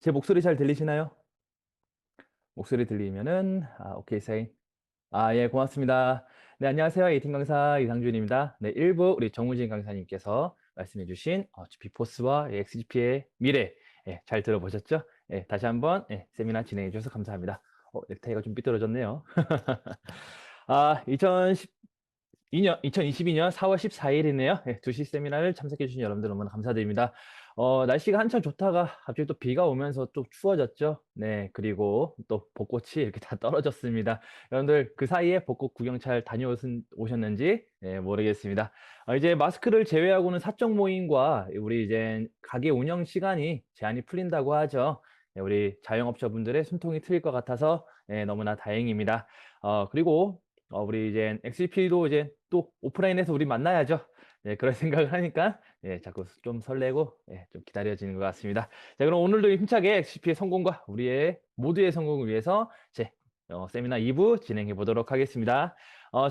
제 목소리 잘 들리시나요? 목소리 들리면은 오케이 세이. 예, 고맙습니다. 네, 안녕하세요. 에이팅 강사 이상준입니다. 네, 1부 우리 정우진 강사님께서 말씀해 주신 GP포스와 XGP의 미래, 잘 들어보셨죠? 다시 한번 세미나 진행해 주셔서 감사합니다. 넥타이가 좀 삐뚤어졌네요. 2022년 4월 14일이네요. 2시 세미나를 참석해 주신 여러분들 너무나 감사드립니다. 날씨가 한참 좋다가 갑자기 또 비가 오면서 좀 추워졌죠. 네, 그리고 또 벚꽃이 이렇게 다 떨어졌습니다. 여러분들 그 사이에 벚꽃 구경 잘 다녀오셨는지 모르겠습니다. 이제 마스크를 제외하고는 사적 모임과 우리 이제 가게 운영 시간이 제한이 풀린다고 하죠. 우리 자영업자분들의 숨통이 트일 것 같아서 너무나 다행입니다. 그리고 우리 이제 XGP도 이제 또 오프라인에서 우리 만나야죠. 그런 생각을 하니까 자꾸 좀 설레고 좀 기다려지는 것 같습니다. 자, 그럼 오늘도 힘차게 XGP의 성공과 우리의 모두의 성공을 위해서 세미나 2부 진행해 보도록 하겠습니다.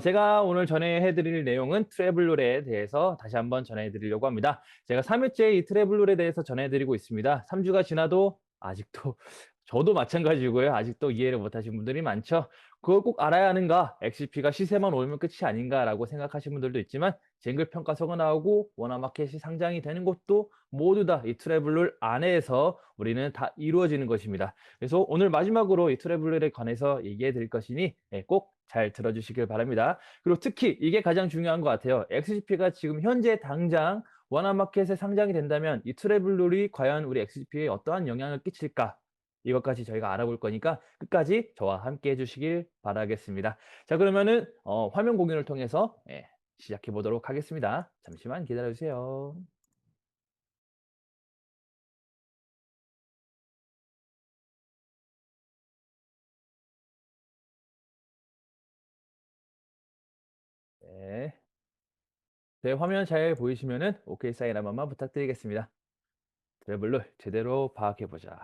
제가 오늘 전해드릴 내용은 트래블룰에 대해서 다시 한번 전해드리려고 합니다. 제가 3회째 이 트래블룰에 대해서 전해드리고 있습니다. 3주가 지나도 아직도 저도 마찬가지고요. 아직도 이해를 못하신 분들이 많죠. 그걸 꼭 알아야 하는가? XGP가 시세만 오르면 끝이 아닌가라고 생각하시는 분들도 있지만 쟁글 평가서가 나오고 원화마켓이 상장이 되는 것도 모두 다 이 트래블룰 안에서 우리는 다 이루어지는 것입니다. 그래서 오늘 마지막으로 이 트래블룰에 관해서 얘기해 드릴 것이니 꼭 잘 들어주시길 바랍니다. 그리고 특히 이게 가장 중요한 것 같아요. XGP가 지금 현재 당장 원화마켓에 상장이 된다면 이 트래블룰이 과연 우리 XGP에 어떠한 영향을 끼칠까? 이것까지 저희가 알아볼 거니까 끝까지 저와 함께 해주시길 바라겠습니다. 자, 그러면은 화면 공유를 통해서 시작해 보도록 하겠습니다. 잠시만 기다려주세요. 네. 제 화면 잘 보이시면은 오케이 사인 한 번만 부탁드리겠습니다. 트래블룰 제대로 파악해 보자.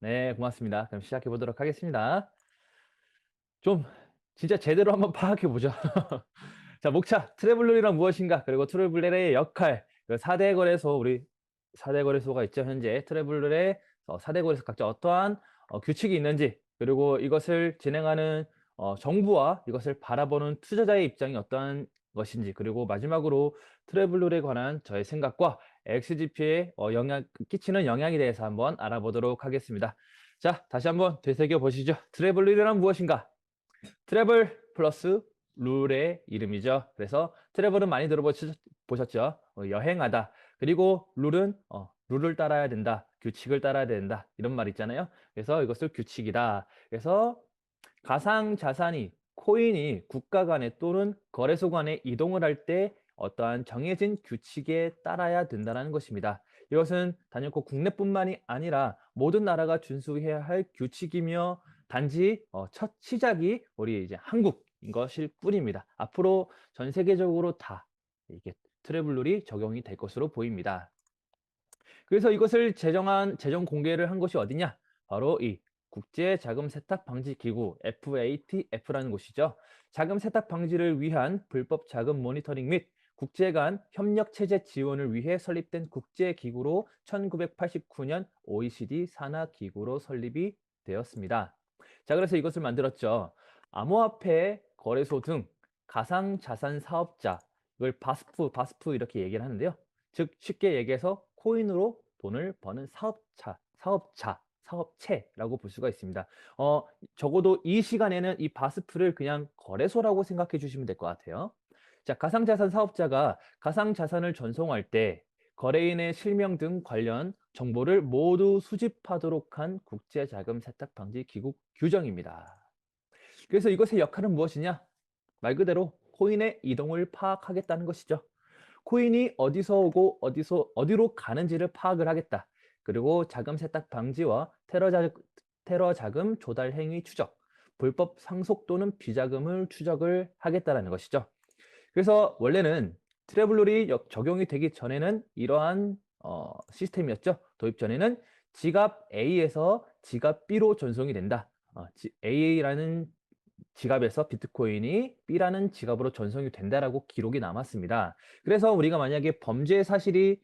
네, 고맙습니다. 그럼 시작해 보도록 하겠습니다. 좀 진짜 제대로 한번 파악해 보죠. 자, 목차 트래블룰이란 무엇인가? 그리고 트래블룰의 역할. 4대 거래소 우리 4대 거래소가 있죠. 현재 트래블룰의 4대 거래소 각자 어떠한 규칙이 있는지, 그리고 이것을 진행하는 정부와 이것을 바라보는 투자자의 입장이 어떠한 것인지, 그리고 마지막으로 트래블룰에 관한 저의 생각과 XGP에 끼치는 영향에 대해서 한번 알아보도록 하겠습니다. 자, 다시 한번 되새겨 보시죠. 트래블룰이란 무엇인가? 트래블 플러스 룰의 이름이죠. 그래서 트래블은 많이 들어보셨죠? 여행하다. 그리고 룰은 룰을 따라야 된다. 규칙을 따라야 된다. 이런 말 있잖아요. 그래서 이것을 규칙이다. 그래서 가상자산이 코인이 국가 간에 또는 거래소 간에 이동을 할 때 어떠한 정해진 규칙에 따라야 된다는 것입니다. 이것은 단연코 국내뿐만이 아니라 모든 나라가 준수해야 할 규칙이며 단지 첫 시작이 우리 이제 한국인 것일 뿐입니다. 앞으로 전 세계적으로 다 이게 트래블룰이 적용이 될 것으로 보입니다. 그래서 이것을 재정 공개를 한 곳이 어디냐? 바로 이 국제자금세탁방지기구 FATF라는 곳이죠. 자금 세탁 방지를 위한 불법 자금 모니터링 및 국제 간 협력 체제 지원을 위해 설립된 국제기구로 1989년 OECD 산하 기구로 설립이 되었습니다. 자, 그래서 이것을 만들었죠. 암호화폐 거래소 등 가상자산 사업자, 이걸 바스프 이렇게 얘기를 하는데요. 즉 쉽게 얘기해서 코인으로 돈을 버는 사업체라고 볼 수가 있습니다. 적어도 이 시간에는 이 바스프를 그냥 거래소라고 생각해 주시면 될 것 같아요. 자, 가상자산 사업자가 가상자산을 전송할 때 거래인의 실명 등 관련 정보를 모두 수집하도록 한 국제자금세탁방지기구 규정입니다. 그래서 이것의 역할은 무엇이냐? 말 그대로 코인의 이동을 파악하겠다는 것이죠. 코인이 어디서 오고 어디로 가는지를 파악을 하겠다. 그리고 자금 세탁 방지와 테러 자금 조달 행위 추적, 불법 상속 또는 비자금을 추적을 하겠다는 것이죠. 그래서 원래는 트래블룰이 적용이 되기 전에는 이러한 시스템이었죠. 도입 전에는 지갑 A에서 지갑 B로 전송이 된다. A라는 지갑에서 비트코인이 B라는 지갑으로 전송이 된다라고 기록이 남았습니다. 그래서 우리가 만약에 범죄 사실이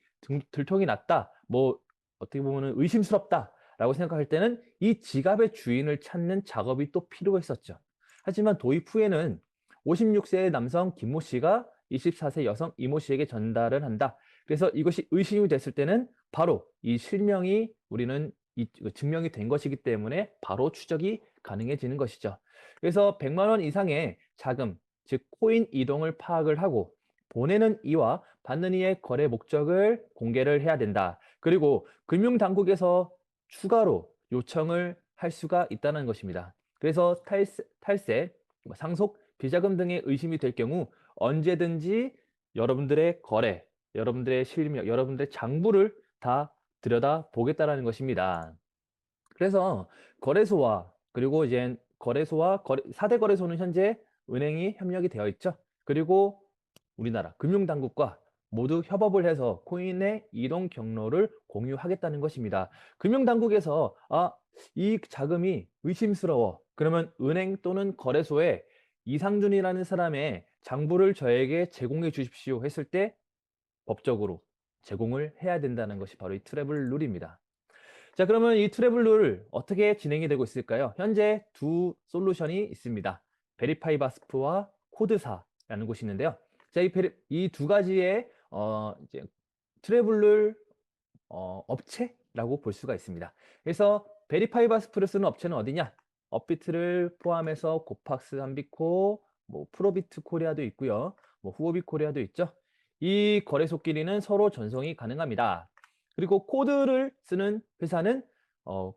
들통이 났다, 뭐 어떻게 보면 의심스럽다 라고 생각할 때는 이 지갑의 주인을 찾는 작업이 또 필요했었죠. 하지만 도입 후에는 56세의 남성 김모 씨가 24세 여성 이모 씨에게 전달을 한다. 그래서 이것이 의심이 됐을 때는 바로 이 실명이 우리는 증명이 된 것이기 때문에 바로 추적이 가능해지는 것이죠. 그래서 100만 원 이상의 자금, 즉 코인 이동을 파악을 하고 보내는 이와 받는 이의 거래 목적을 공개를 해야 된다. 그리고 금융당국에서 추가로 요청을 할 수가 있다는 것입니다. 그래서 탈세, 상속, 비자금 등의 의심이 될 경우 언제든지 여러분들의 거래, 여러분들의 실명, 여러분들의 장부를 다 들여다보겠다라는 것입니다. 그래서 거래소와 그리고 이제 거래소와 4대 거래소는 현재 은행이 협력이 되어 있죠. 그리고 우리나라 금융당국과 모두 협업을 해서 코인의 이동 경로를 공유하겠다는 것입니다. 금융당국에서 이 자금이 의심스러워. 그러면 은행 또는 거래소에 이상준이라는 사람의 장부를 저에게 제공해 주십시오 했을 때 법적으로 제공을 해야 된다는 것이 바로 이 트래블 룰입니다. 자, 그러면 이 트래블 룰 어떻게 진행이 되고 있을까요? 현재 두 솔루션이 있습니다. 베리파이바스프와 코드사라는 곳이 있는데요. 자, 이 두 가지의 이제 트래블 룰 업체라고 볼 수가 있습니다. 그래서 베리파이바스프를 쓰는 업체는 어디냐? 업비트를 포함해서 고팍스, 한비코, 뭐 프로비트 코리아도 있고요. 뭐 후오비 코리아도 있죠. 이 거래소끼리는 서로 전송이 가능합니다. 그리고 코드를 쓰는 회사는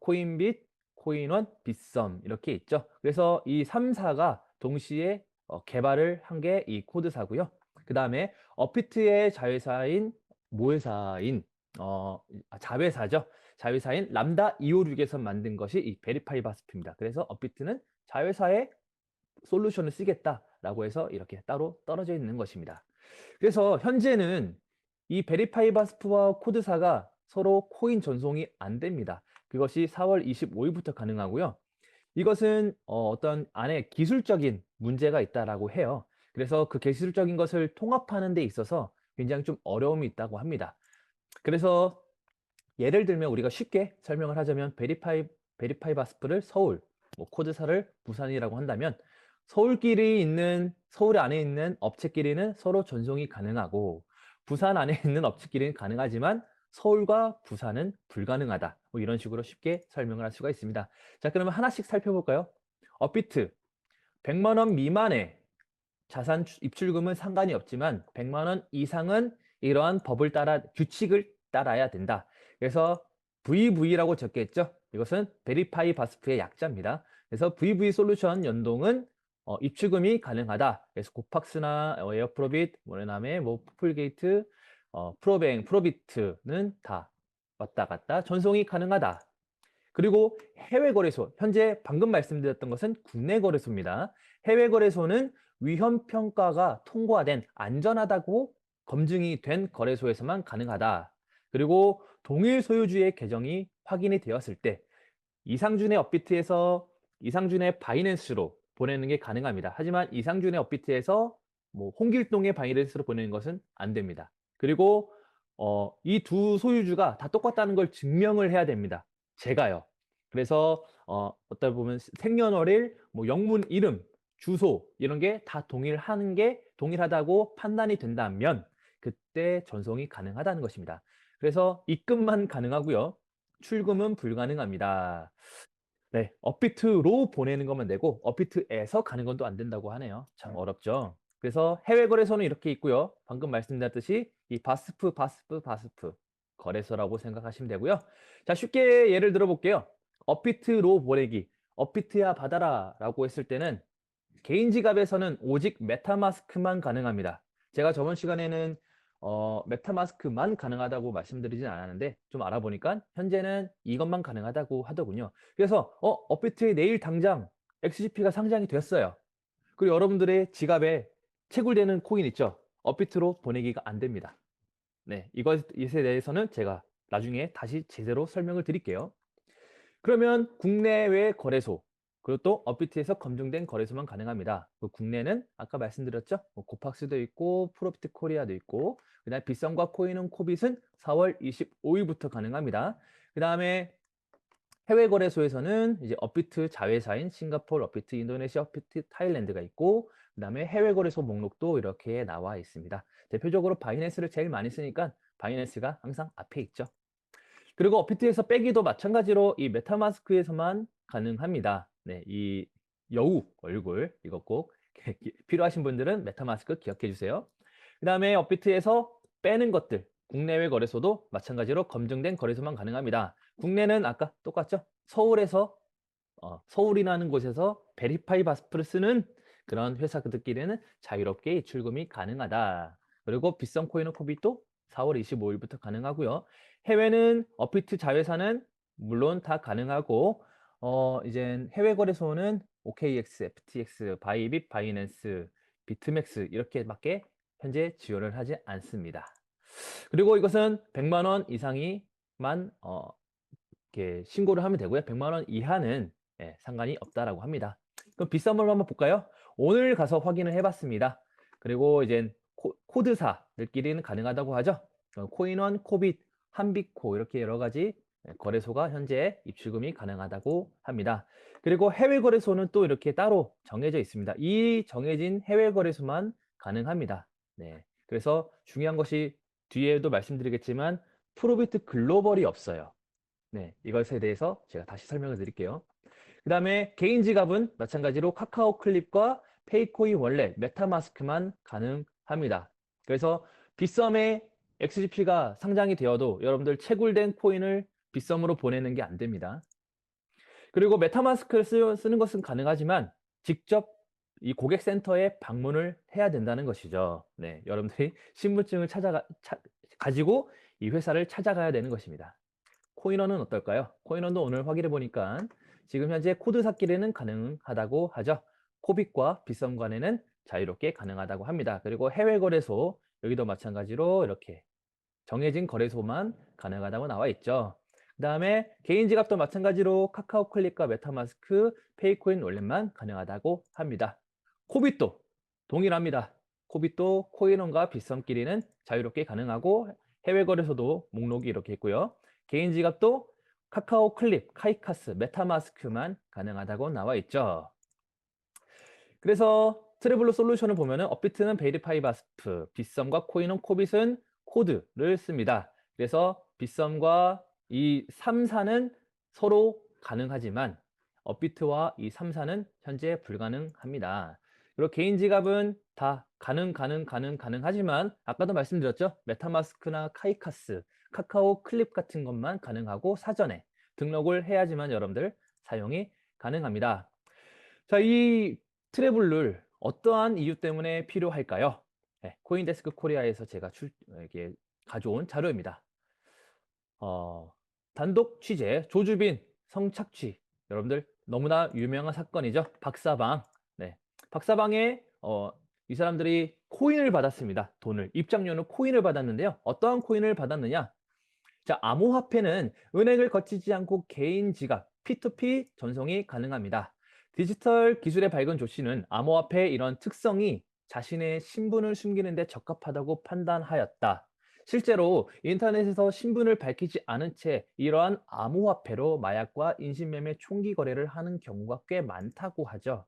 코인빗, 코인원, 빗썸 이렇게 있죠. 그래서 이 3사가 동시에 개발을 한 게 이 코드사고요. 그 다음에 업비트의 자회사인 모회사인 자회사죠. 자회사인 람다 256에서 만든 것이 이 베리파이바스프입니다. 그래서 업비트는 자회사의 솔루션을 쓰겠다라고 해서 이렇게 따로 떨어져 있는 것입니다. 그래서 현재는 이 베리파이바스프와 코드사가 서로 코인 전송이 안 됩니다. 그것이 4월 25일부터 가능하고요. 이것은 어떤 안에 기술적인 문제가 있다라고 해요. 그래서 그 기술적인 것을 통합하는 데 있어서 굉장히 좀 어려움이 있다고 합니다. 그래서 예를 들면 우리가 쉽게 설명을 하자면 베리파이바스프를 서울, 뭐 코드사를 부산이라고 한다면 서울 안에 있는 업체끼리는 서로 전송이 가능하고 부산 안에 있는 업체끼리는 가능하지만 서울과 부산은 불가능하다. 뭐 이런 식으로 쉽게 설명을 할 수가 있습니다. 자, 그러면 하나씩 살펴볼까요? 업비트 100만 원 미만의 자산 입출금은 상관이 없지만 100만 원 이상은 이러한 규칙을 따라야 된다. 그래서 VV라고 적겠죠. 이것은 베리파이 바스프의 약자입니다. 그래서 VV 솔루션 연동은 입출금이 가능하다. 그래서 고팍스나 에어프로빗, 그다음에 뭐 풀게이트, 프로뱅, 프로비트는 다 왔다 갔다 전송이 가능하다. 그리고 해외 거래소, 현재 방금 말씀드렸던 것은 국내 거래소입니다. 해외 거래소는 위험 평가가 통과된 안전하다고 검증이 된 거래소에서만 가능하다. 그리고 동일 소유주의 계정이 확인이 되었을 때 이상준의 업비트에서 이상준의 바이낸스로 보내는 게 가능합니다. 하지만 이상준의 업비트에서 뭐 홍길동의 바이낸스로 보내는 것은 안 됩니다. 그리고 이 두 소유주가 다 똑같다는 걸 증명을 해야 됩니다. 제가요. 그래서 어떨 보면 생년월일, 뭐 영문 이름, 주소 이런 게 다 동일하는 게 동일하다고 판단이 된다면 그때 전송이 가능하다는 것입니다. 그래서 입금만 가능하고요. 출금은 불가능합니다. 네, 업비트로 보내는 것만 되고 업비트에서 가는 건 또 안 된다고 하네요. 참 어렵죠. 그래서 해외 거래소는 이렇게 있고요. 방금 말씀드렸듯이 이 바스프 거래소라고 생각하시면 되고요. 자, 쉽게 예를 들어 볼게요. 업비트로 보내기. 업비트야 받아라라고 했을 때는 개인 지갑에서는 오직 메타마스크만 가능합니다. 제가 저번 시간에는 메타마스크만 가능하다고 말씀드리진 않았는데 좀 알아보니까 현재는 이것만 가능하다고 하더군요. 그래서 업비트에 내일 당장 XGP가 상장이 됐어요. 그리고 여러분들의 지갑에 채굴되는 코인 있죠? 업비트로 보내기가 안 됩니다. 네, 이것에 대해서는 제가 나중에 다시 제대로 설명을 드릴게요. 그러면 국내외 거래소, 그리고 또 업비트에서 검증된 거래소만 가능합니다. 그 국내는 아까 말씀드렸죠? 뭐 고팍스도 있고 프로비트 코리아도 있고 그다음에 빗썸과 코인은 코빗은 4월 25일부터 가능합니다. 그 다음에 해외 거래소에서는 이제 업비트 자회사인 싱가포르, 업비트 인도네시아, 업비트 타일랜드가 있고, 그다음에 해외 거래소 목록도 이렇게 나와 있습니다. 대표적으로 바이낸스를 제일 많이 쓰니까 바이낸스가 항상 앞에 있죠. 그리고 업비트에서 빼기도 마찬가지로 이 메타마스크에서만 가능합니다. 네, 이 여우 얼굴 이거 꼭 필요하신 분들은 메타마스크 기억해 주세요. 그다음에 업비트에서 빼는 것들 국내외 거래소도 마찬가지로 검증된 거래소만 가능합니다. 국내는 아까 똑같죠? 서울에서 서울이라는 곳에서 베리파이 바스프를 쓰는 그런 회사들끼리는 자유롭게 입출금이 가능하다. 그리고 비썸 코인은 코빗도 4월 25일부터 가능하고요. 해외는 업비트 자회사는 물론 다 가능하고 이제 해외 거래소는 OKX, FTX, 바이빗, 바이낸스, 비트맥스 이렇게밖에 현재 지원을 하지 않습니다. 그리고 이것은 100만 원 이상이만 이렇게 신고를 하면 되고요. 100만 원 이하는 상관이 없다라고 합니다. 그럼 비썸을 한번 볼까요? 오늘 가서 확인을 해봤습니다. 그리고 이제 코드사들끼리는 가능하다고 하죠. 코인원, 코빗, 한비코 이렇게 여러 가지 거래소가 현재 입출금이 가능하다고 합니다. 그리고 해외 거래소는 또 이렇게 따로 정해져 있습니다. 이 정해진 해외 거래소만 가능합니다. 네. 그래서 중요한 것이 뒤에도 말씀드리겠지만 프로비트 글로벌이 없어요. 네, 이것에 대해서 제가 다시 설명을 드릴게요. 그 다음에 개인 지갑은 마찬가지로 카카오 클립과 페이코인 원래 메타마스크만 가능합니다. 그래서 빗썸에 XGP가 상장이 되어도 여러분들 채굴된 코인을 빗썸으로 보내는 게 안 됩니다. 그리고 메타마스크를 쓰는 것은 가능하지만 직접 이 고객센터에 방문을 해야 된다는 것이죠. 네, 여러분들이 신분증을 가지고 이 회사를 찾아가야 되는 것입니다. 코인원은 어떨까요? 코인원도 오늘 확인해 보니까 지금 현재 코드 삭기는 가능하다고 하죠. 코빗과 빗썸 간에는 자유롭게 가능하다고 합니다. 그리고 해외 거래소 여기도 마찬가지로 이렇게 정해진 거래소만 가능하다고 나와 있죠. 그 다음에 개인 지갑도 마찬가지로 카카오 클릭과 메타마스크, 페이코인 원래만 가능하다고 합니다. 코빗도 동일합니다. 코빗도 코인원과 빗썸끼리는 자유롭게 가능하고 해외 거래소도 목록이 이렇게 있고요. 개인 지갑도 카카오 클립, 카이카스, 메타마스크만 가능하다고 나와 있죠. 그래서 트래블러 솔루션을 보면은 업비트는 베리파이 바스프, 빗썸과 코인원, 코빗은 코드를 씁니다. 그래서 빗썸과 이 3사는 서로 가능하지만 업비트와 이 3사는 현재 불가능합니다. 그리고 개인 지갑은 다 가능하지만 아까도 말씀드렸죠. 메타마스크나 카이카스, 카카오 클립 같은 것만 가능하고 사전에 등록을 해야지만 여러분들 사용이 가능합니다. 자, 이 트래블룰 어떠한 이유 때문에 필요할까요? 네, 코인데스크 코리아에서 제가 이렇게 가져온 자료입니다. 단독 취재, 조주빈 성착취. 여러분들 너무나 유명한 사건이죠. 박사방. 네, 박사방에 이 사람들이 코인을 받았습니다. 돈을. 입장료는 코인을 받았는데요. 어떠한 코인을 받았느냐? 자, 암호화폐는 은행을 거치지 않고 개인 지갑, P2P 전송이 가능합니다. 디지털 기술의 밝은 조 씨는 암호화폐의 이런 특성이 자신의 신분을 숨기는 데 적합하다고 판단하였다. 실제로 인터넷에서 신분을 밝히지 않은 채 이러한 암호화폐로 마약과 인신매매 총기 거래를 하는 경우가 꽤 많다고 하죠.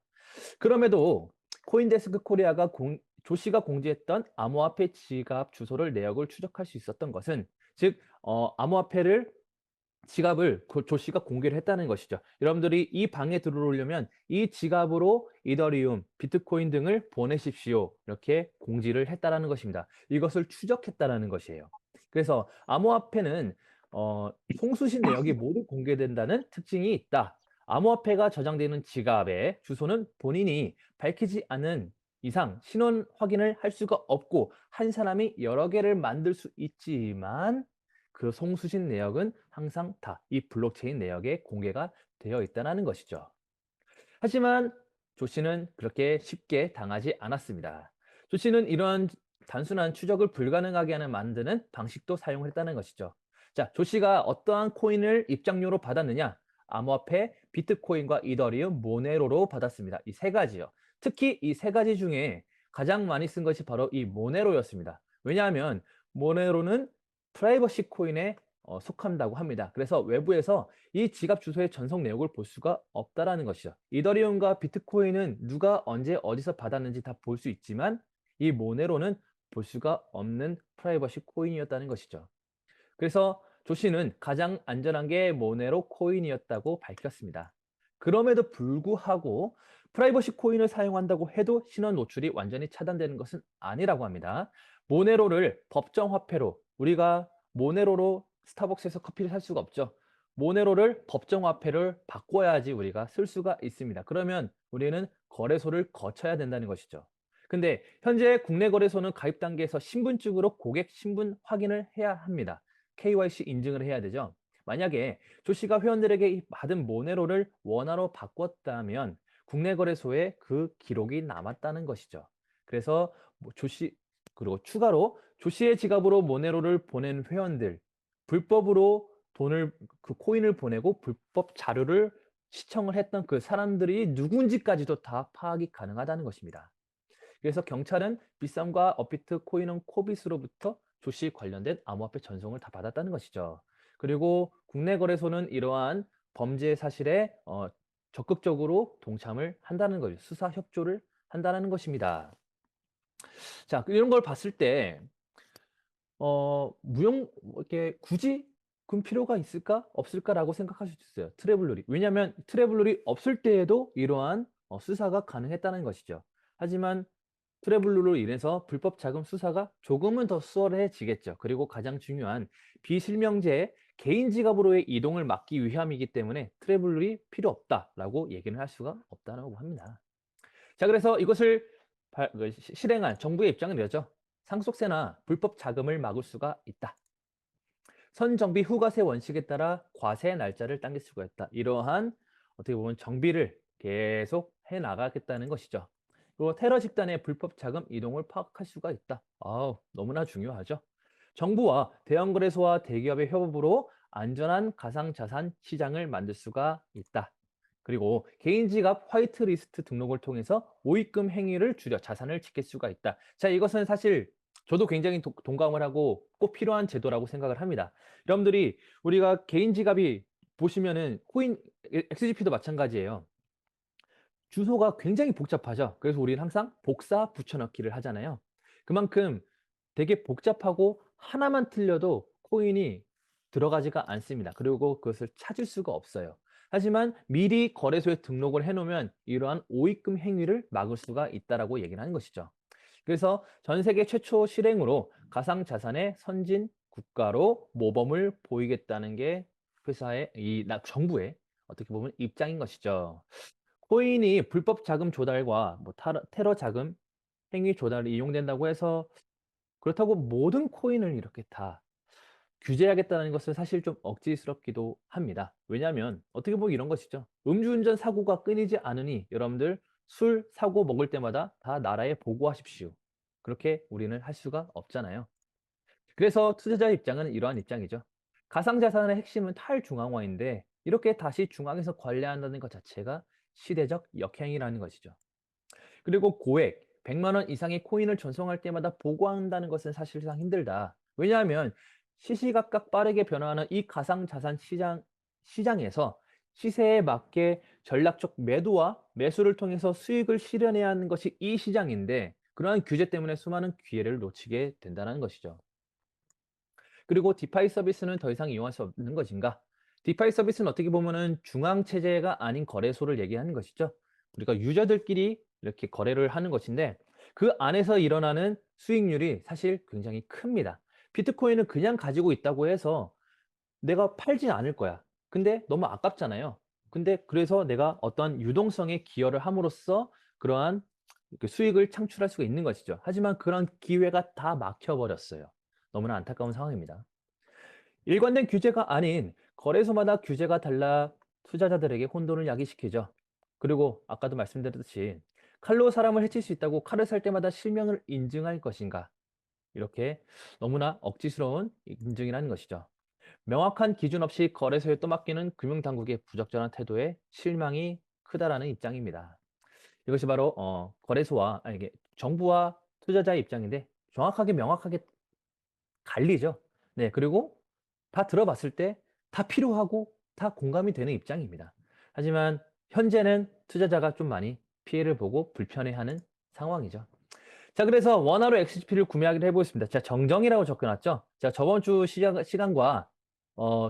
그럼에도 코인데스크 코리아가 조 씨가 공지했던 암호화폐 지갑 주소를 내역을 추적할 수 있었던 것은 즉 암호화폐를 지갑을 조 씨가 공개를 했다는 것이죠. 여러분들이 이 방에 들어오려면 이 지갑으로 이더리움, 비트코인 등을 보내십시오. 이렇게 공지를 했다는 것입니다. 이것을 추적했다는 것이에요. 그래서 암호화폐는 송수신 내역이 모두 공개된다는 특징이 있다. 암호화폐가 저장되는 지갑의 주소는 본인이 밝히지 않은 이상 신원 확인을 할 수가 없고 한 사람이 여러 개를 만들 수 있지만 그 송수신 내역은 항상 다 이 블록체인 내역에 공개가 되어 있다는 것이죠. 하지만 조 씨는 그렇게 쉽게 당하지 않았습니다. 조 씨는 이러한 단순한 추적을 불가능하게 하는 만드는 방식도 사용을 했다는 것이죠. 자, 조 씨가 어떠한 코인을 입장료로 받았느냐? 암호화폐, 비트코인과 이더리움, 모네로로 받았습니다. 이 세 가지요. 특히 이 세 가지 중에 가장 많이 쓴 것이 바로 이 모네로였습니다. 왜냐하면 모네로는 프라이버시 코인의 속한다고 합니다. 그래서 외부에서 이 지갑 주소의 전송 내역을 볼 수가 없다라는 것이죠. 이더리움과 비트코인은 누가 언제 어디서 받았는지 다 볼 수 있지만 이 모네로는 볼 수가 없는 프라이버시 코인이었다는 것이죠. 그래서 조 씨는 가장 안전한 게 모네로 코인이었다고 밝혔습니다. 그럼에도 불구하고 프라이버시 코인을 사용한다고 해도 신원 노출이 완전히 차단되는 것은 아니라고 합니다. 모네로를 법정 화폐로 우리가 모네로로 스타벅스에서 커피를 살 수가 없죠. 모네로를 법정 화폐를 바꿔야지 우리가 쓸 수가 있습니다. 그러면 우리는 거래소를 거쳐야 된다는 것이죠. 근데 현재 국내 거래소는 가입 단계에서 신분증으로 고객 신분 확인을 해야 합니다. KYC 인증을 해야 되죠. 만약에 조 씨가 회원들에게 이 받은 모네로를 원화로 바꿨다면 국내 거래소에 그 기록이 남았다는 것이죠. 그래서 조 씨, 그리고 추가로 조 씨의 지갑으로 모네로를 보낸 회원들, 불법으로 돈을 그 코인을 보내고 불법 자료를 시청을 했던 그 사람들이 누군지까지도 다 파악이 가능하다는 것입니다. 그래서 경찰은 비썸과 업비트, 코인원, 코빗으로부터 조 씨 관련된 암호화폐 전송을 다 받았다는 것이죠. 그리고 국내 거래소는 이러한 범죄 사실에 적극적으로 동참을 한다는 거죠. 수사 협조를 한다는 것입니다. 자, 이런 걸 봤을 때 이렇게 굳이 그 필요가 있을까? 없을까라고 생각하실 수 있어요. 트래블룰이. 왜냐하면 트래블룰이 없을 때에도 이러한 수사가 가능했다는 것이죠. 하지만 트래블룰로 인해서 불법 자금 수사가 조금은 더 수월해지겠죠. 그리고 가장 중요한 비실명제의 개인 지갑으로의 이동을 막기 위함이기 때문에 트래블룰이 필요 없다라고 얘기는 할 수가 없다고 합니다. 자, 그래서 이것을 실행한 정부의 입장은 이러죠. 상속세나 불법 자금을 막을 수가 있다. 선정비 후과세 원칙에 따라 과세 날짜를 당길 수가 있다. 이러한 어떻게 보면 정비를 계속 해 나가겠다는 것이죠. 그리고 테러 집단의 불법 자금 이동을 파악할 수가 있다. 아우, 너무나 중요하죠. 정부와 대형거래소와 대기업의 협업으로 안전한 가상자산 시장을 만들 수가 있다. 그리고 개인 지갑 화이트리스트 등록을 통해서 모입금 행위를 줄여 자산을 지킬 수가 있다. 자, 이것은 사실 저도 굉장히 동감을 하고 꼭 필요한 제도라고 생각을 합니다. 여러분들이 우리가 개인 지갑이 보시면은 코인 XGP도 마찬가지예요. 주소가 굉장히 복잡하죠. 그래서 우리는 항상 복사 붙여넣기를 하잖아요. 그만큼 되게 복잡하고 하나만 틀려도 코인이 들어가지가 않습니다. 그리고 그것을 찾을 수가 없어요. 하지만 미리 거래소에 등록을 해놓으면 이러한 오입금 행위를 막을 수가 있다라고 얘기를 하는 것이죠. 그래서 전 세계 최초 실행으로 가상자산의 선진 국가로 모범을 보이겠다는 게 회사의 정부의 어떻게 보면 입장인 것이죠. 코인이 불법 자금 조달과 뭐 테러 자금 행위 조달에 이용된다고 해서 그렇다고 모든 코인을 이렇게 다 규제하겠다는 것은 사실 좀 억지스럽기도 합니다. 왜냐하면 어떻게 보면 이런 것이죠. 음주운전 사고가 끊이지 않으니 여러분들 술 사고 먹을 때마다 다 나라에 보고하십시오. 그렇게 우리는 할 수가 없잖아요. 그래서 투자자 입장은 이러한 입장이죠. 가상자산의 핵심은 탈중앙화인데 이렇게 다시 중앙에서 관리한다는 것 자체가 시대적 역행이라는 것이죠. 그리고 고액 100만 원 이상의 코인을 전송할 때마다 보고한다는 것은 사실상 힘들다. 왜냐하면 시시각각 빠르게 변화하는 이 가상자산 시장에서 시세에 맞게 전략적 매도와 매수를 통해서 수익을 실현해야 하는 것이 이 시장인데 그러한 규제 때문에 수많은 기회를 놓치게 된다는 것이죠. 그리고 디파이 서비스는 더 이상 이용할 수 없는 것인가? 디파이 서비스는 어떻게 보면은 중앙 체제가 아닌 거래소를 얘기하는 것이죠. 우리가 유저들끼리 이렇게 거래를 하는 것인데 그 안에서 일어나는 수익률이 사실 굉장히 큽니다. 비트코인은 그냥 가지고 있다고 해서 내가 팔진 않을 거야. 근데 너무 아깝잖아요. 근데 그래서 내가 어떤 유동성에 기여를 함으로써 그러한 수익을 창출할 수가 있는 것이죠. 하지만 그런 기회가 다 막혀버렸어요. 너무나 안타까운 상황입니다. 일관된 규제가 아닌 거래소마다 규제가 달라 투자자들에게 혼돈을 야기시키죠. 그리고 아까도 말씀드렸듯이 칼로 사람을 해칠 수 있다고 칼을 살 때마다 실명을 인증할 것인가? 이렇게 너무나 억지스러운 인증이라는 것이죠. 명확한 기준 없이 거래소에 떠맡기는 금융당국의 부적절한 태도에 실망이 크다라는 입장입니다. 이것이 바로 거래소와 아니 이게 정부와 투자자의 입장인데 정확하게 명확하게 갈리죠. 네, 그리고 다 들어봤을 때 다 필요하고 다 공감이 되는 입장입니다. 하지만 현재는 투자자가 좀 많이 피해를 보고 불편해하는 상황이죠. 자, 그래서 원화로 XGP를 구매하기로 해보겠습니다. 제가 정정이라고 적어놨죠? 제가 저번 주 시간과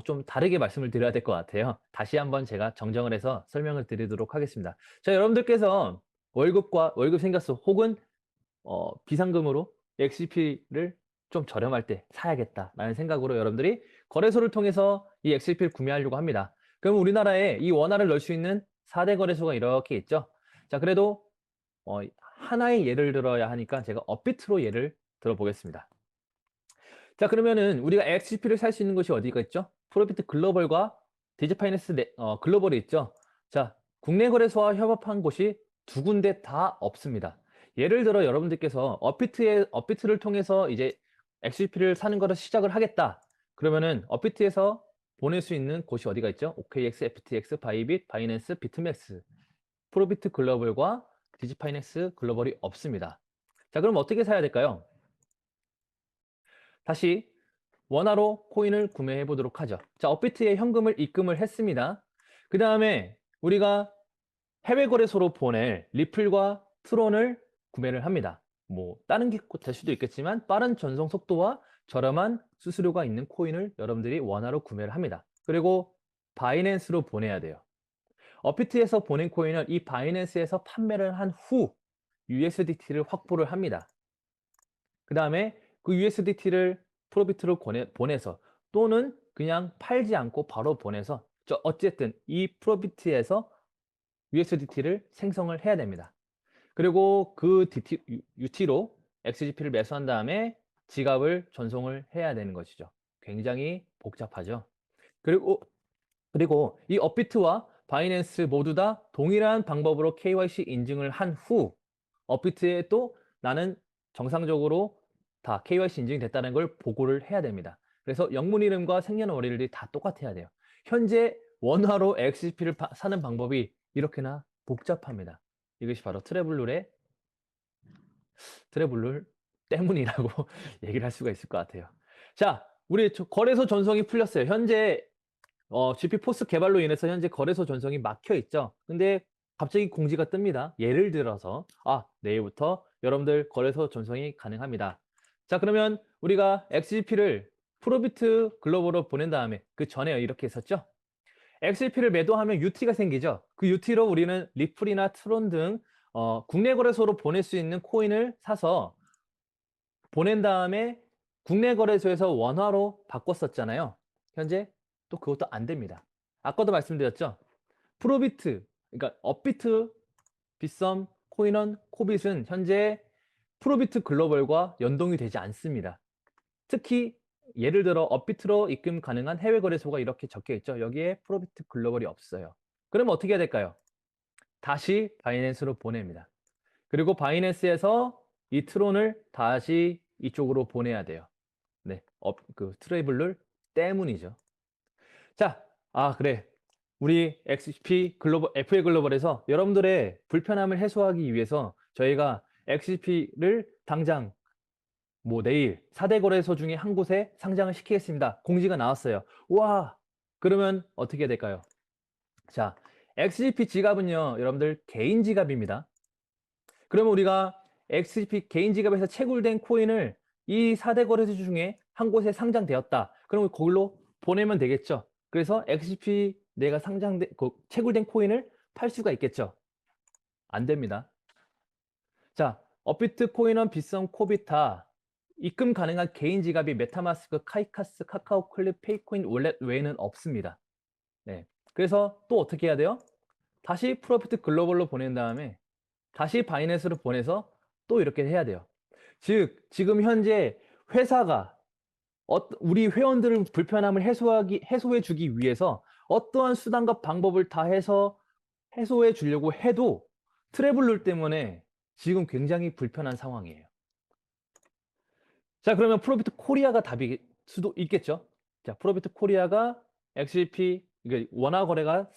좀 다르게 말씀을 드려야 될 것 같아요. 다시 한번 제가 정정을 해서 설명을 드리도록 하겠습니다. 자, 여러분들께서 월급 생겼어. 혹은 비상금으로 XGP를 좀 저렴할 때 사야겠다라는 생각으로 여러분들이 거래소를 통해서 이 XGP를 구매하려고 합니다. 그럼 우리나라에 이 원화를 넣을 수 있는 4대 거래소가 이렇게 있죠. 자, 그래도 하나의 예를 들어야 하니까 제가 업비트로 예를 들어보겠습니다. 자, 그러면은 우리가 XGP를 살 수 있는 곳이 어디가 있죠? 프로비트 글로벌과 디지파이낸스 글로벌이 있죠. 자, 국내 거래소와 협업한 곳이 두 군데 다 없습니다. 예를 들어 여러분들께서 업비트를 통해서 이제 XGP를 사는 거를 시작을 하겠다. 그러면은 업비트에서 보낼 수 있는 곳이 어디가 있죠? OKX, FTX, 바이빗, 바이낸스, 비트맥스, 프로비트 글로벌과 디지파이낸스 글로벌이 없습니다. 자, 그럼 어떻게 사야 될까요? 다시 원화로 코인을 구매해 보도록 하죠. 자, 업비트에 현금을 입금을 했습니다. 그 다음에 우리가 해외 거래소로 보낼 리플과 트론을 구매를 합니다. 뭐 다른 게 될 수도 있겠지만 빠른 전송 속도와 저렴한 수수료가 있는 코인을 여러분들이 원화로 구매를 합니다. 그리고 바이낸스로 보내야 돼요. 업비트에서 보낸 코인은 이 바이낸스에서 판매를 한 후 USDT를 확보를 합니다. 그 다음에 그 USDT를 프로비트로 보내서 또는 그냥 팔지 않고 바로 보내서 어쨌든 이 프로비트에서 USDT를 생성을 해야 됩니다. 그리고 그 UT로 XGP를 매수한 다음에 지갑을 전송을 해야 되는 것이죠. 굉장히 복잡하죠. 그리고 이 업비트와 바이낸스 모두 다 동일한 방법으로 KYC 인증을 한 후 업비트에 또 나는 정상적으로 다 KYC 인증이 됐다는 걸 보고를 해야 됩니다. 그래서 영문 이름과 생년월일이 다 똑같아야 돼요. 현재 원화로 XGP를 사는 방법이 이렇게나 복잡합니다. 이것이 바로 트래블룰 때문이라고 얘기를 할 수가 있을 것 같아요. 자, 우리 거래소 전송이 풀렸어요. 현재 GP 포스 개발로 인해서 현재 거래소 전송이 막혀 있죠. 근데 갑자기 공지가 뜹니다. 예를 들어서 내일부터 여러분들 거래소 전송이 가능합니다. 자, 그러면 우리가 XGP를 프로비트 글로벌로 보낸 다음에 그 전에 이렇게 했었죠. XGP를 매도하면 UT가 생기죠. 그 UT로 우리는 리플이나 트론 등 국내 거래소로 보낼 수 있는 코인을 사서 보낸 다음에 국내 거래소에서 원화로 바꿨었잖아요. 현재 또 그것도 안 됩니다. 아까도 말씀드렸죠. 프로비트, 그러니까 업비트, 빗썸, 코인원, 코빗은 현재 프로비트 글로벌과 연동이 되지 않습니다. 특히 예를 들어 업비트로 입금 가능한 해외 거래소가 이렇게 적혀 있죠. 여기에 프로비트 글로벌이 없어요. 그러면 어떻게 해야 될까요? 다시 바이낸스로 보냅니다. 그리고 바이낸스에서 이 트론을 다시 이쪽으로 보내야 돼요. 네, 트래블룰 때문이죠. 자, 그래. 우리 XGP 글로벌, FA 글로벌에서 여러분들의 불편함을 해소하기 위해서 저희가 XGP를 당장 내일 4대 거래소 중에 한 곳에 상장을 시키겠습니다. 공지가 나왔어요. 와, 그러면 어떻게 해야 될까요? 자, XGP 지갑은요, 여러분들 개인 지갑입니다. 그러면 우리가 XGP 개인 지갑에서 채굴된 코인을 이 4대 거래소 중에 한 곳에 상장되었다. 그러면 거기로 보내면 되겠죠. 그래서 XGP 내가 채굴된 코인을 팔 수가 있겠죠. 안 됩니다. 자, 업비트, 코인원, 빗썸, 코비타 입금 가능한 개인 지갑이 메타마스크, 카이카스, 카카오 클립, 페이코인 월렛 외에는 없습니다. 네. 그래서 또 어떻게 해야 돼요? 다시 프로피트 글로벌로 보낸 다음에 다시 바이낸스로 보내서 또 이렇게 해야 돼요. 즉 지금 현재 회사가 우리 회원들의 불편함을 해소해 주기 위해서 어떠한 수단과 방법을 다 해서 해소해 주려고 해도 트래블룰 때문에 지금 굉장히 불편한 상황이에요. 자, 그러면 프로비트 코리아가 답일 수도 있겠죠. 자, 프로비트 코리아가 XGP 원화 거래가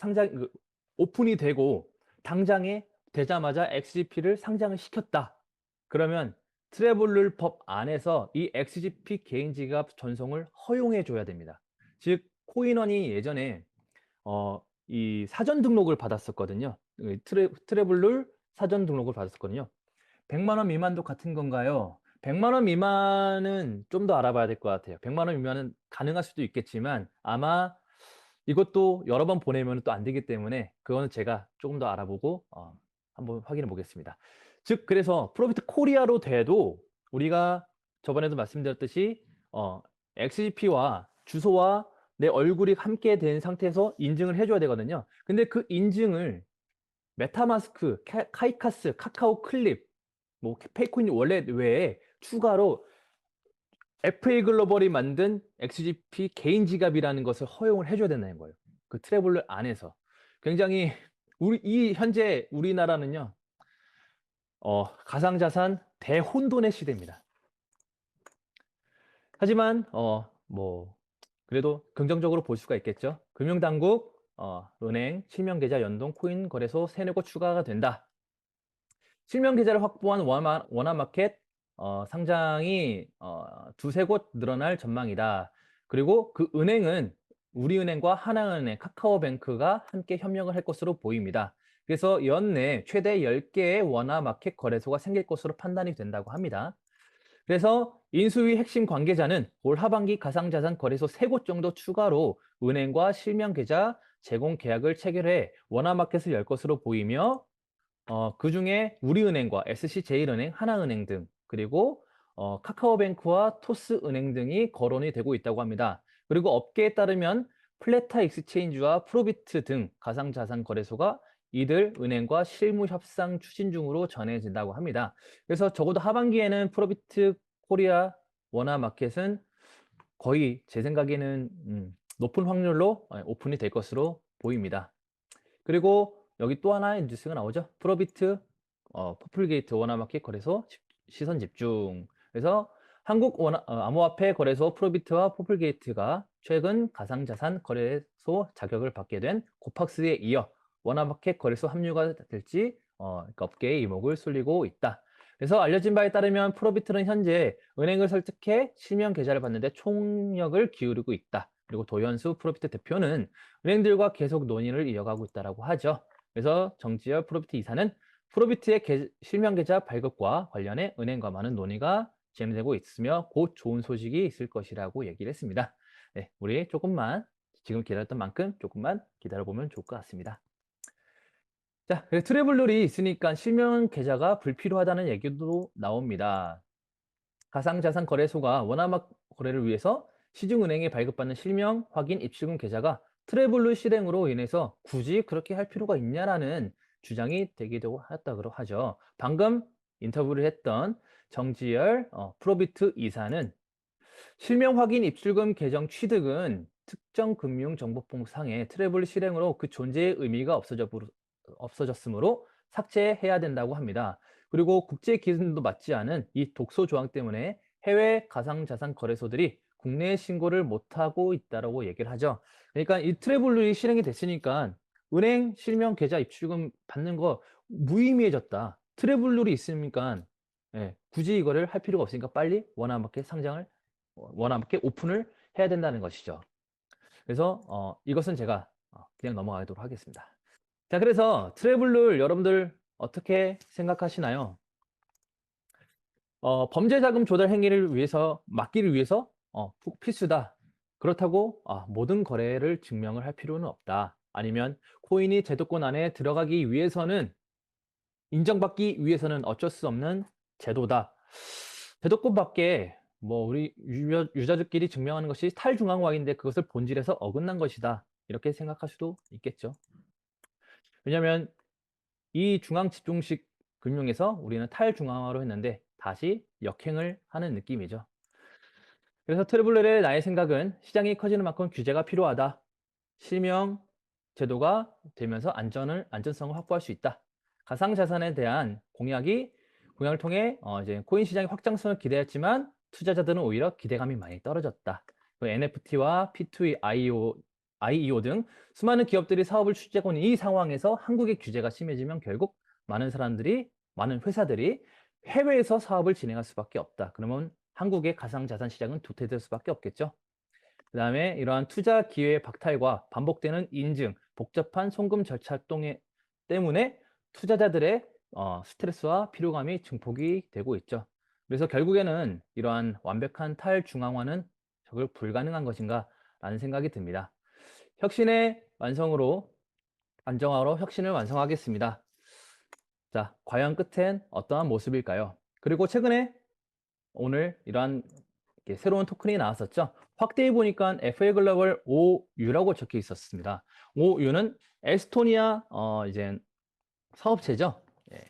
오픈이 되고 당장에 되자마자 XGP를 상장을 시켰다. 그러면 트래블룰 법 안에서 이 XGP 개인 지갑 전송을 허용해 줘야 됩니다. 즉 코인원이 예전에 이 사전 등록을 받았었거든요. 그 트래블룰 사전 등록을 받았었거든요. 100만 원 미만도 같은 건가요? 100만 원 미만은 좀 더 알아봐야 될 것 같아요. 100만 원 미만은 가능할 수도 있겠지만 아마 이것도 여러 번 보내면 또 안 되기 때문에 그거는 제가 조금 더 알아보고 한번 확인해 보겠습니다. 즉 그래서 프로비트 코리아로 돼도 우리가 저번에도 말씀드렸듯이 XGP와 주소와 내 얼굴이 함께 된 상태에서 인증을 해 줘야 되거든요. 근데 그 인증을 메타마스크, 카이카스, 카카오 클립, 뭐 페이코인 월렛 외에 추가로 FA 글로벌이 만든 XGP 개인 지갑이라는 것을 허용을 해 줘야 된다는 거예요. 그 트래블러 안에서. 굉장히 현재 우리나라는요. 가상자산 대혼돈의 시대입니다. 하지만 뭐 그래도 긍정적으로 볼 수가 있겠죠. 금융당국, 은행, 실명계좌 연동 코인 거래소 3-4곳 추가가 된다. 실명계좌를 확보한 원화마켓 상장이 2-3곳 늘어날 전망이다. 그리고 그 은행은 우리은행과 하나은행, 카카오뱅크가 함께 협력을 할 것으로 보입니다. 그래서 연내 최대 10개의 원화마켓 거래소가 생길 것으로 판단이 된다고 합니다. 그래서 인수위 핵심 관계자는 올 하반기 가상자산 거래소 3곳 정도 추가로 은행과 실명계좌 제공 계약을 체결해 원화마켓을 열 것으로 보이며 그중에 우리은행과 SC제일은행, 하나은행 등 그리고 카카오뱅크와 토스은행 등이 거론이 되고 있다고 합니다. 그리고 업계에 따르면 플레타 익스체인지와 프로비트 등 가상자산 거래소가 이들 은행과 실무 협상 추진 중으로 전해진다고 합니다. 그래서 적어도 하반기에는 프로비트 코리아 원화마켓은 거의 제 생각에는 높은 확률로 오픈이 될 것으로 보입니다. 그리고 여기 또 하나의 뉴스가 나오죠. 프로비트 퍼플게이트 원화마켓 거래소 시선 집중. 그래서 한국 암호화폐 거래소 프로비트와 퍼플게이트가 최근 가상자산 거래소 자격을 받게 된 코팍스에 이어 원화마켓 거래소 합류가 될지 그러니까 업계의 이목을 쏠리고 있다. 그래서 알려진 바에 따르면 프로비트는 현재 은행을 설득해 실명 계좌를 받는데 총력을 기울이고 있다. 그리고 도현수 프로비트 대표는 은행들과 계속 논의를 이어가고 있다고 하죠. 그래서 정지열 프로비트 이사는 프로비트의 실명 계좌 발급과 관련해 은행과 많은 논의가 진행되고 있으며 곧 좋은 소식이 있을 것이라고 얘기를 했습니다. 네, 우리 조금만 지금 기다렸던 만큼 조금만 기다려보면 좋을 것 같습니다. 자, 트래블룰이 있으니까 실명 계좌가 불필요하다는 얘기도 나옵니다. 가상자산 거래소가 원화막 거래를 위해서 시중은행에 발급받는 실명 확인 입출금 계좌가 트래블룰 실행으로 인해서 굳이 그렇게 할 필요가 있냐라는 주장이 되기도 했다고 하죠. 방금 인터뷰를 했던 정지열 프로비트 이사는 실명 확인 입출금 계정 취득은 특정 금융정보통상의 트래블 실행으로 그 존재의 의미가 없어졌으므로 삭제해야 된다고 합니다. 그리고 국제 기준도 맞지 않은 이 독소 조항 때문에 해외 가상자산 거래소들이 국내 신고를 못하고 있다고 얘기를 하죠. 그러니까 이 트래블룰이 실행이 됐으니까 은행 실명 계좌 입출금 받는 거 무의미해졌다. 트래블룰이 있으니까 굳이 이거를 할 필요가 없으니까 빨리 원화마켓 상장을 원화마켓 오픈을 해야 된다는 것이죠. 그래서 이것은 제가 그냥 넘어가도록 하겠습니다. 자, 그래서 트래블룰 여러분들 어떻게 생각하시나요? 범죄 자금 조달 행위를 위해서 막기를 위해서 꼭 필수다. 그렇다고 모든 거래를 증명을 할 필요는 없다. 아니면 코인이 제도권 안에 들어가기 위해서는 인정받기 위해서는 어쩔 수 없는 제도다. 제도권 밖에 뭐 우리 유저들끼리 증명하는 것이 탈중앙화인데 그것을 본질에서 어긋난 것이다. 이렇게 생각할 수도 있겠죠. 왜냐하면 이 중앙 집중식 금융에서 우리는 탈중앙화로 했는데 다시 역행을 하는 느낌이죠. 그래서 트래블ler의 나의 생각은 시장이 커지는 만큼 규제가 필요하다. 실명 제도가 되면서 안전성을 확보할 수 있다. 가상자산에 대한 공약을 통해 이제 코인 시장의 확장성을 기대했지만 투자자들은 오히려 기대감이 많이 떨어졌다. NFT와 P2E, IEO 등 수많은 기업들이 사업을 추진하고 있는 이 상황에서 한국의 규제가 심해지면 결국 많은 회사들이 해외에서 사업을 진행할 수밖에 없다. 그러면 한국의 가상자산 시장은 도태될 수밖에 없겠죠. 그다음에 이러한 투자 기회의 박탈과 반복되는 인증, 복잡한 송금 절차 때문에 투자자들의 스트레스와 피로감이 증폭이 되고 있죠. 그래서 결국에는 이러한 완벽한 탈중앙화는 적을 불가능한 것인가 라는 생각이 듭니다. 혁신의 완성으로 안정화로 혁신을 완성하겠습니다. 자, 과연 끝엔 어떠한 모습일까요? 그리고 최근에 오늘 이러한 새로운 토큰이 나왔었죠. 확대해 보니까 FA 글로벌 OU라고 적혀 있었습니다. OU는 에스토니아 이제 사업체죠. 예.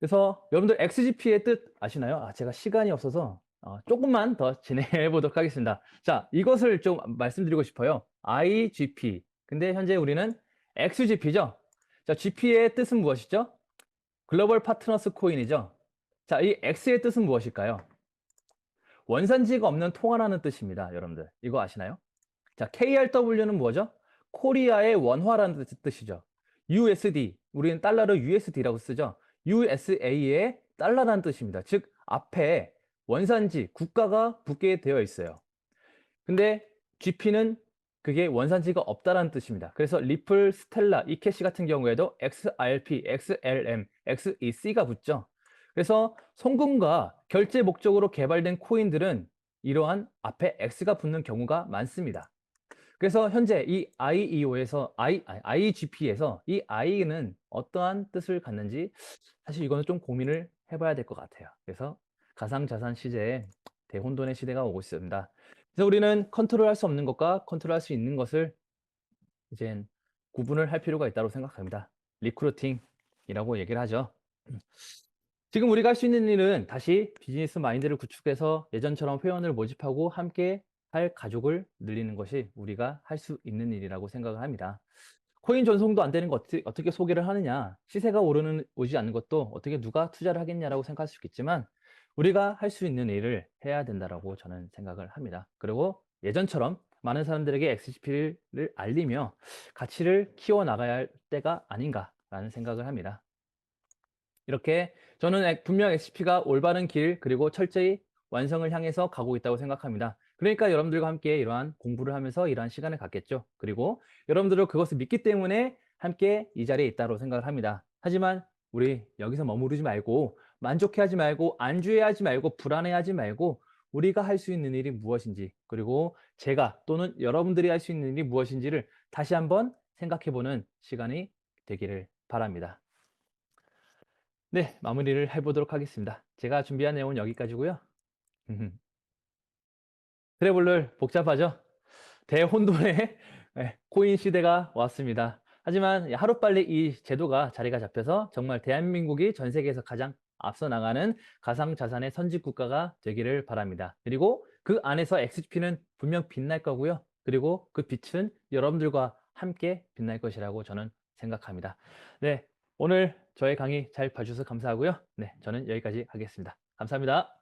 그래서 여러분들 XGP의 뜻 아시나요? 제가 시간이 없어서 조금만 더 진행해 보도록 하겠습니다. 자, 이것을 좀 말씀드리고 싶어요. IGP. 근데 현재 우리는 XGP죠. 자, GP의 뜻은 무엇이죠? 글로벌 파트너스 코인이죠. 자, 이 X의 뜻은 무엇일까요? 원산지가 없는 통화라는 뜻입니다. 여러분들 이거 아시나요? 자, KRW는 뭐죠? 코리아의 원화라는 뜻이죠. USD, 우리는 달러를 USD라고 쓰죠. USA의 달러라는 뜻입니다. 즉 앞에 원산지, 국가가 붙게 되어 있어요. 근데 GP는 그게 원산지가 없다라는 뜻입니다. 그래서 리플, 스텔라, 이캐시 같은 경우에도 XRP, XLM, XEC가 붙죠. 그래서 송금과 결제 목적으로 개발된 코인들은 이러한 앞에 X가 붙는 경우가 많습니다. 그래서 현재 이 IGP에서 이 I는 어떠한 뜻을 갖는지 사실 이거는 좀 고민을 해봐야 될 것 같아요. 그래서 가상자산 시대에 대혼돈의 시대가 오고 있습니다. 그래서 우리는 컨트롤할 수 없는 것과 컨트롤할 수 있는 것을 이제 구분을 할 필요가 있다고 생각합니다. 리크루팅이라고 얘기를 하죠. 지금 우리가 할 수 있는 일은 다시 비즈니스 마인드를 구축해서 예전처럼 회원을 모집하고 함께 할 가족을 늘리는 것이 우리가 할 수 있는 일이라고 생각을 합니다. 코인 전송도 안 되는 거 어떻게 소개를 하느냐, 시세가 오지 않는 것도 어떻게 누가 투자를 하겠냐라고 생각할 수 있겠지만 우리가 할 수 있는 일을 해야 된다라고 저는 생각을 합니다. 그리고 예전처럼 많은 사람들에게 XGP를 알리며 가치를 키워나가야 할 때가 아닌가라는 생각을 합니다. 이렇게 저는 분명 XGP가 올바른 길 그리고 철저히 완성을 향해서 가고 있다고 생각합니다. 그러니까 여러분들과 함께 이러한 공부를 하면서 이러한 시간을 갖겠죠. 그리고 여러분들은 그것을 믿기 때문에 함께 이 자리에 있다고 생각을 합니다. 하지만 우리 여기서 머무르지 말고 만족해하지 말고 안주해하지 말고 불안해하지 말고 우리가 할 수 있는 일이 무엇인지 그리고 제가 또는 여러분들이 할 수 있는 일이 무엇인지를 다시 한번 생각해보는 시간이 되기를 바랍니다. 네, 마무리를 해보도록 하겠습니다. 제가 준비한 내용은 여기까지고요. 트래블러 복잡하죠? 대혼돈의 코인 시대가 왔습니다. 하지만 하루빨리 이 제도가 자리가 잡혀서 정말 대한민국이 전 세계에서 가장 앞서 나가는 가상자산의 선진 국가가 되기를 바랍니다. 그리고 그 안에서 XGP는 분명 빛날 거고요. 그리고 그 빛은 여러분들과 함께 빛날 것이라고 저는 생각합니다. 네, 오늘 저의 강의 잘 봐주셔서 감사하고요. 네, 저는 여기까지 하겠습니다. 감사합니다.